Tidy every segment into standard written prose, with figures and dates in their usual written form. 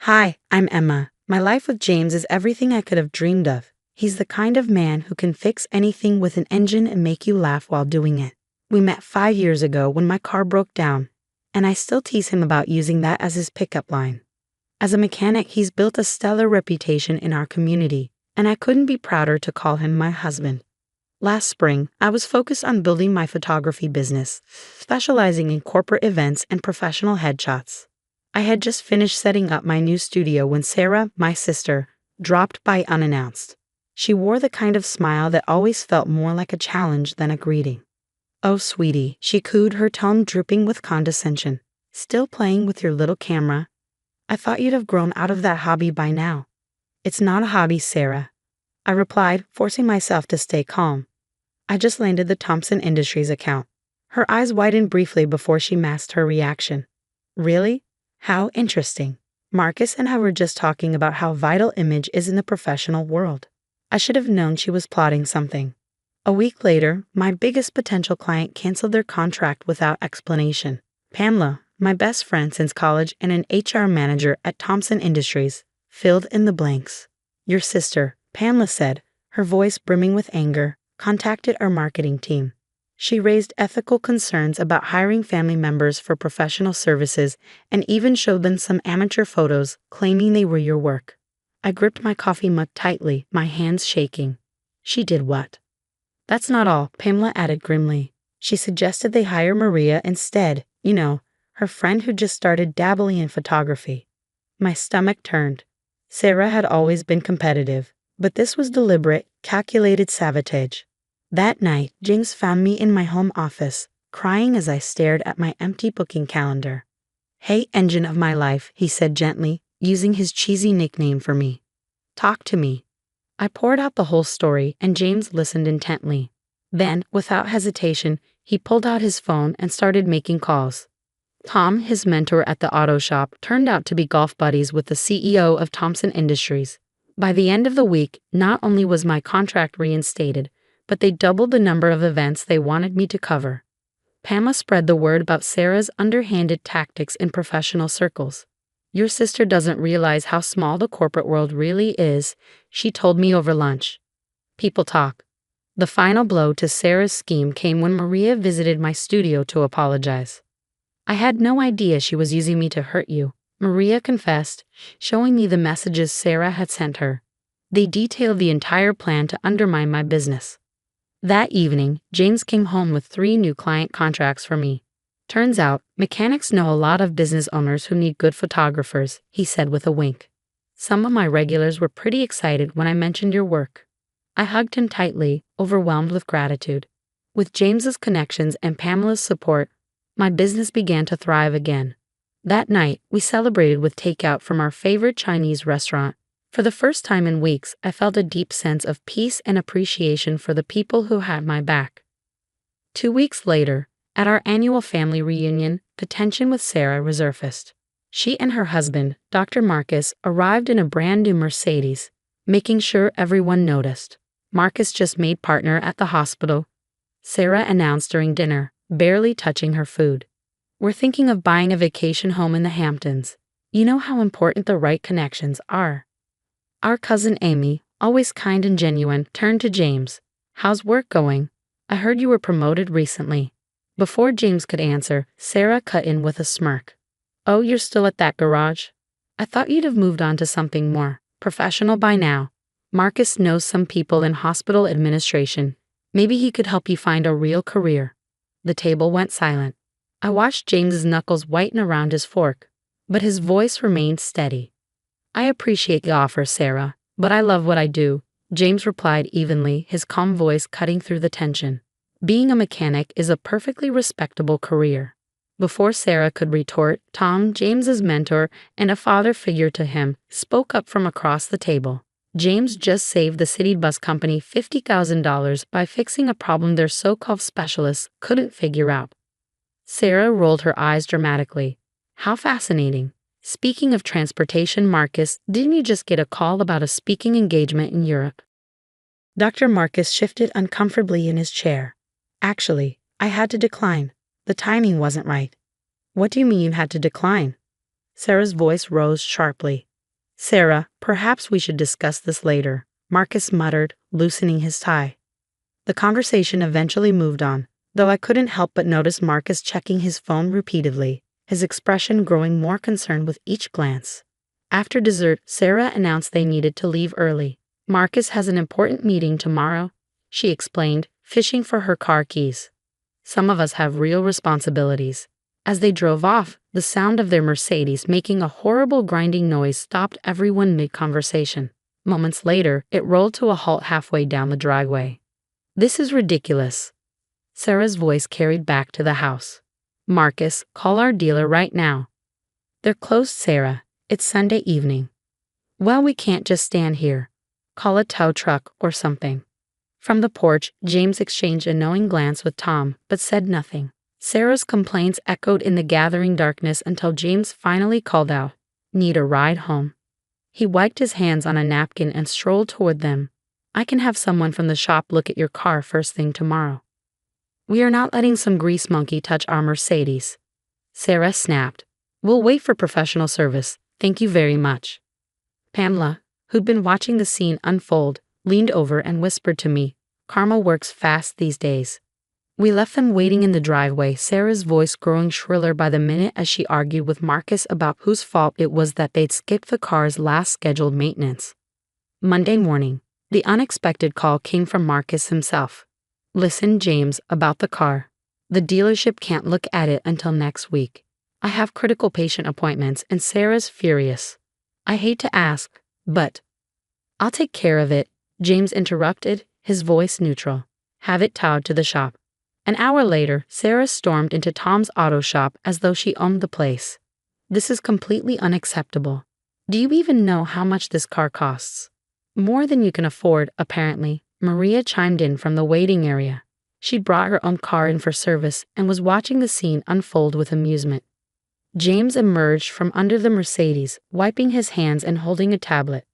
Hi, I'm Emma. My life with James is everything I could have dreamed of. He's the kind of man who can fix anything with an engine and make you laugh while doing it. We met 5 years ago when my car broke down, and I still tease him about using that as his pickup line. As a mechanic, he's built a stellar reputation in our community, and I couldn't be prouder to call him my husband. Last spring, I was focused on building my photography business, specializing in corporate events and professional headshots. I had just finished setting up my new studio when Sarah, my sister, dropped by unannounced. She wore the kind of smile that always felt more like a challenge than a greeting. "Oh, sweetie," she cooed, her tone dripping with condescension. "Still playing with your little camera? I thought you'd have grown out of that hobby by now." "It's not a hobby, Sarah," I replied, forcing myself to stay calm. "I just landed the Thompson Industries account." Her eyes widened briefly before she masked her reaction. "Really? How interesting." Marcus and I were just talking about how vital image is in the professional world. I should have known she was plotting something. A week later, my biggest potential client canceled their contract without explanation. Pamela, my best friend since college and an HR manager at Thompson Industries, filled in the blanks. "Your sister," Pamela said, her voice brimming with anger, contacted our marketing team. She raised ethical concerns about hiring family members for professional services and even showed them some amateur photos claiming they were your work. I gripped my coffee mug tightly, my hands shaking. "She did what?" "That's not all," Pamela added grimly. "She suggested they hire Maria instead, her friend who just started dabbling in photography." My stomach turned. Sarah had always been competitive, but this was deliberate, calculated sabotage. That night, James found me in my home office, crying as I stared at my empty booking calendar. "Hey, engine of my life," he said gently, using his cheesy nickname for me. "Talk to me." I poured out the whole story, and James listened intently. Then, without hesitation, he pulled out his phone and started making calls. Tom, his mentor at the auto shop, turned out to be golf buddies with the CEO of Thompson Industries. By the end of the week, not only was my contract reinstated, but they doubled the number of events they wanted me to cover. Pamela spread the word about Sarah's underhanded tactics in professional circles. "Your sister doesn't realize how small the corporate world really is," she told me over lunch. People talk. The final blow to Sarah's scheme came when Maria visited my studio to apologize. "I had no idea she was using me to hurt you," Maria confessed, showing me the messages Sarah had sent her. They detailed the entire plan to undermine my business. That evening, James came home with 3 new client contracts for me. "Turns out, mechanics know a lot of business owners who need good photographers," he said with a wink. "Some of my regulars were pretty excited when I mentioned your work." I hugged him tightly, overwhelmed with gratitude. With James's connections and Pamela's support, my business began to thrive again. That night, we celebrated with takeout from our favorite Chinese restaurant. For the first time in weeks, I felt a deep sense of peace and appreciation for the people who had my back. 2 weeks later, at our annual family reunion, the tension with Sarah resurfaced. She and her husband, Dr. Marcus, arrived in a brand new Mercedes, making sure everyone noticed. "Marcus just made partner at the hospital," Sarah announced during dinner, barely touching her food. "We're thinking of buying a vacation home in the Hamptons. You know how important the right connections are." Our cousin Amy, always kind and genuine, turned to James. "How's work going? I heard you were promoted recently." Before James could answer, Sarah cut in with a smirk. "Oh, you're still at that garage? I thought you'd have moved on to something more professional by now. Marcus knows some people in hospital administration. Maybe he could help you find a real career." The table went silent. I watched James's knuckles whiten around his fork, but his voice remained steady. "I appreciate the offer, Sarah, but I love what I do," James replied evenly, his calm voice cutting through the tension. "Being a mechanic is a perfectly respectable career." Before Sarah could retort, Tom, James's mentor and a father figure to him, spoke up from across the table. "James just saved the city bus company $50,000 by fixing a problem their so-called specialists couldn't figure out." Sarah rolled her eyes dramatically. "How fascinating. Speaking of transportation, Marcus, didn't you just get a call about a speaking engagement in Europe?" Dr. Marcus shifted uncomfortably in his chair. "Actually, I had to decline. The timing wasn't right." "What do you mean you had to decline?" Sarah's voice rose sharply. Sarah, perhaps we should discuss this later, Marcus muttered, loosening his tie. The conversation eventually moved on, though I couldn't help but notice Marcus checking his phone repeatedly, his expression growing more concerned with each glance. After dessert, Sarah announced they needed to leave early. Marcus has an important meeting tomorrow, she explained, fishing for her car keys. Some of us have real responsibilities. As they drove off, the sound of their Mercedes making a horrible grinding noise stopped everyone mid-conversation. Moments later, it rolled to a halt halfway down the driveway. "This is ridiculous." Sarah's voice carried back to the house. "Marcus, call our dealer right now." "They're closed, Sarah. It's Sunday evening." "Well, we can't just stand here. Call a tow truck or something." From the porch, James exchanged a knowing glance with Tom, but said nothing. Sarah's complaints echoed in the gathering darkness until James finally called out, "Need a ride home?" He wiped his hands on a napkin and strolled toward them. "I can have someone from the shop look at your car first thing tomorrow." "We are not letting some grease monkey touch our Mercedes," Sarah snapped. "We'll wait for professional service. Thank you very much." Pamela, who'd been watching the scene unfold, leaned over and whispered to me, "Karma works fast these days." We left them waiting in the driveway, Sarah's voice growing shriller by the minute as she argued with Marcus about whose fault it was that they'd skipped the car's last scheduled maintenance. Monday morning, the unexpected call came from Marcus himself. "Listen, James, about the car. The dealership can't look at it until next week. I have critical patient appointments and Sarah's furious. I hate to ask, but—" "I'll take care of it," James interrupted, his voice neutral. "Have it towed to the shop." An hour later, Sarah stormed into Tom's auto shop as though she owned the place. "This is completely unacceptable. Do you even know how much this car costs?" "More than you can afford, apparently," Maria chimed in from the waiting area. She'd brought her own car in for service and was watching the scene unfold with amusement. James emerged from under the Mercedes, wiping his hands and holding a tablet.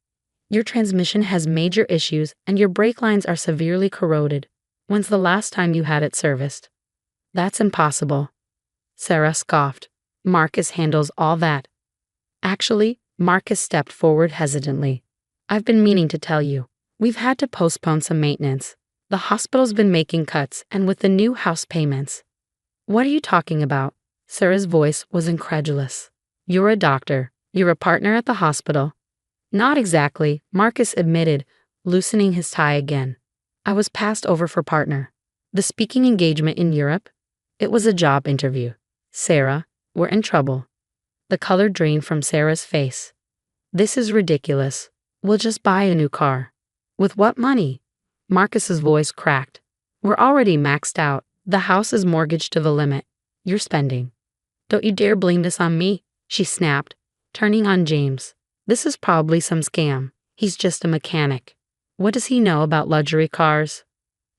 "Your transmission has major issues and your brake lines are severely corroded. When's the last time you had it serviced?" "That's impossible." Sarah scoffed. "Marcus handles all that." "Actually," Marcus stepped forward hesitantly, "I've been meaning to tell you. We've had to postpone some maintenance. The hospital's been making cuts, and with the new house payments—" "What are you talking about?" Sarah's voice was incredulous. "You're a doctor. You're a partner at the hospital." "Not exactly," Marcus admitted, loosening his tie again. "I was passed over for partner. The speaking engagement in Europe? It was a job interview." "Sarah, we're in trouble." The color drained from Sarah's face. "This is ridiculous. We'll just buy a new car." "With what money?" Marcus's voice cracked. "We're already maxed out. The house is mortgaged to the limit. You're spending." "Don't you dare blame this on me," she snapped, turning on James. "This is probably some scam. He's just a mechanic. What does he know about luxury cars?"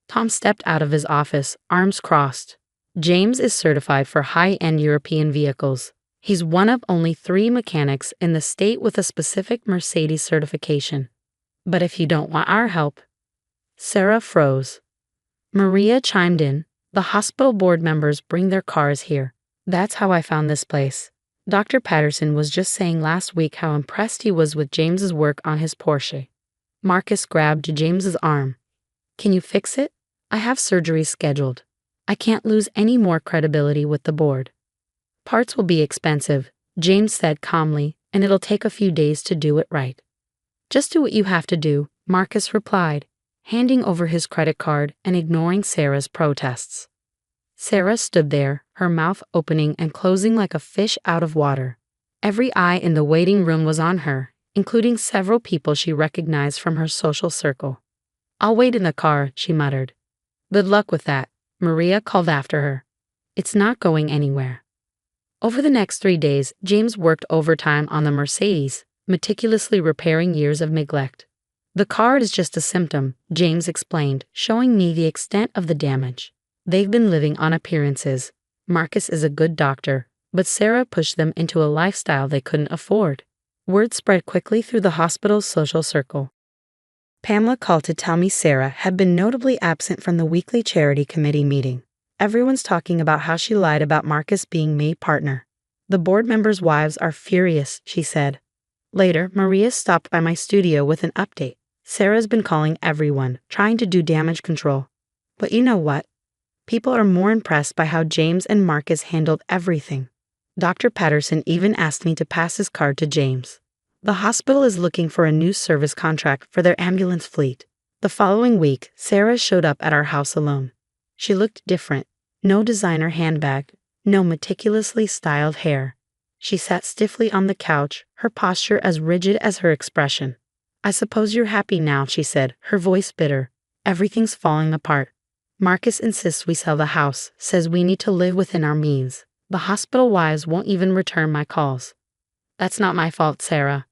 Tom stepped out of his office, arms crossed. "James is certified for high-end European vehicles. He's one of only 3 mechanics in the state with a specific Mercedes certification. But if you don't want our help—" Sarah froze. Maria chimed in. "The hospital board members bring their cars here. That's how I found this place. Dr. Patterson was just saying last week how impressed he was with James's work on his Porsche." Marcus grabbed James's arm. "Can you fix it? I have surgery scheduled. I can't lose any more credibility with the board." "Parts will be expensive," James said calmly, "and it'll take a few days to do it right." "Just do what you have to do," Marcus replied, handing over his credit card and ignoring Sarah's protests. Sarah stood there, her mouth opening and closing like a fish out of water. Every eye in the waiting room was on her, including several people she recognized from her social circle. "I'll wait in the car," she muttered. "Good luck with that," Maria called after her. "It's not going anywhere." Over the next 3 days, James worked overtime on the Mercedes, meticulously repairing years of neglect. "The car is just a symptom," James explained, showing me the extent of the damage. "They've been living on appearances. Marcus is a good doctor, but Sarah pushed them into a lifestyle they couldn't afford." Word spread quickly through the hospital's social circle. Pamela called to tell me Sarah had been notably absent from the weekly charity committee meeting. "Everyone's talking about how she lied about Marcus being made partner. The board members' wives are furious," she said. Later, Maria stopped by my studio with an update. Sarah's been calling everyone, trying to do damage control. But you know what? People are more impressed by how James and Marcus handled everything. Dr. Patterson even asked me to pass his card to James. The hospital is looking for a new service contract for their ambulance fleet. The following week, Sarah showed up at our house alone. She looked different. No designer handbag, no meticulously styled hair. She sat stiffly on the couch, her posture as rigid as her expression. "I suppose you're happy now," she said, her voice bitter. "Everything's falling apart. Marcus insists we sell the house, says we need to live within our means. The hospital wives won't even return my calls." "That's not my fault, Sarah."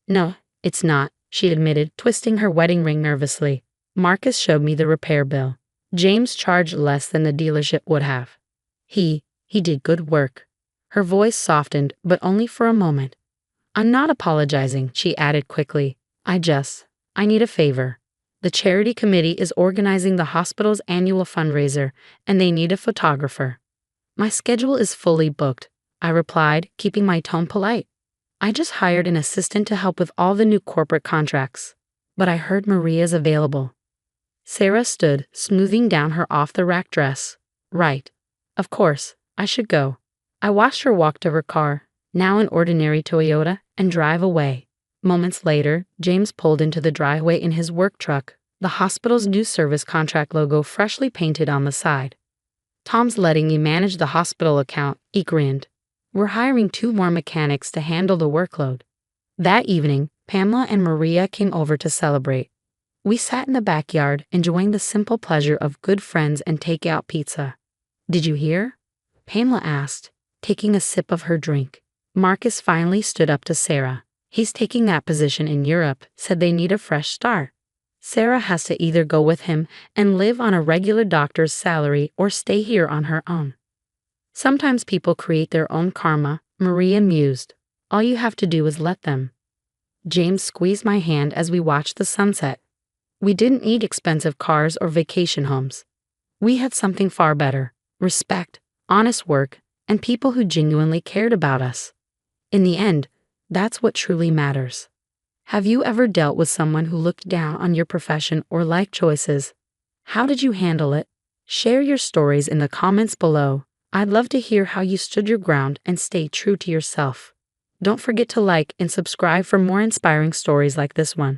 "No, it's not," she admitted, twisting her wedding ring nervously. "Marcus showed me the repair bill. James charged less than the dealership would have. He did good work." Her voice softened, but only for a moment. "I'm not apologizing," she added quickly. I need a favor. The charity committee is organizing the hospital's annual fundraiser, and they need a photographer." "My schedule is fully booked," I replied, keeping my tone polite. "I just hired an assistant to help with all the new corporate contracts. But I heard Maria's available." Sarah stood, smoothing down her off-the-rack dress. "Right. Of course, I should go." I watched her walk to her car, now an ordinary Toyota, and drive away. Moments later, James pulled into the driveway in his work truck, the hospital's new service contract logo freshly painted on the side. "Tom's letting me manage the hospital account," he grinned. "We're hiring 2 more mechanics to handle the workload." That evening, Pamela and Maria came over to celebrate. We sat in the backyard, enjoying the simple pleasure of good friends and takeout pizza. "Did you hear?" Pamela asked, taking a sip of her drink. "Marcus finally stood up to Sarah. He's taking that position in Europe, said they need a fresh start. Sarah has to either go with him and live on a regular doctor's salary or stay here on her own." "Sometimes people create their own karma," Maria mused. "All you have to do is let them." James squeezed my hand as we watched the sunset. We didn't need expensive cars or vacation homes. We had something far better: respect, honest work, and people who genuinely cared about us. In the end, that's what truly matters. Have you ever dealt with someone who looked down on your profession or life choices? How did you handle it? Share your stories in the comments below. I'd love to hear how you stood your ground and stayed true to yourself. Don't forget to like and subscribe for more inspiring stories like this one.